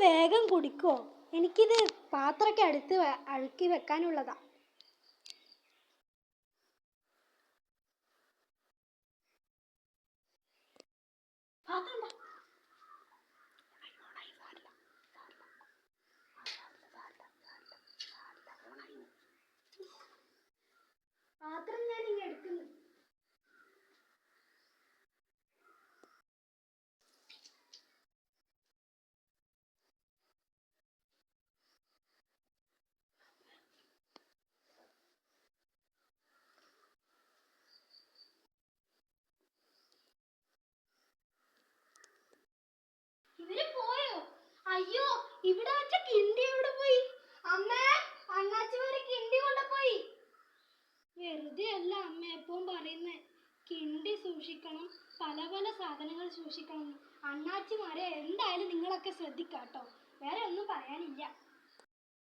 വേഗം കുടിക്കോ? എനിക്കിത് പാത്രമൊക്കെ അടുത്ത് അഴുക്കി വെക്കാനുള്ളതാ. പാത്രം ഞാൻ ഇങ്ങ് എടുക്കുന്നു. ഇവര് പോയോ? അയ്യോ, ഇവിടെ വെച്ച കിണ്ടി എവിടെ പോയി? അമ്മേ, അണ്ണാച്ചിമാരെ കിണ്ടി കൊണ്ടുപോയി. വെറുതെ അല്ല അമ്മ എപ്പോഴും പറയുന്നേ, കിണ്ടി സൂക്ഷിക്കണം, പല പല സാധനങ്ങൾ സൂക്ഷിക്കണം. അണ്ണാച്ചിമാരെ എന്തായാലും നിങ്ങളൊക്കെ ശ്രദ്ധിക്കാട്ടോ. വേറെ ഒന്നും പറയാനില്ല.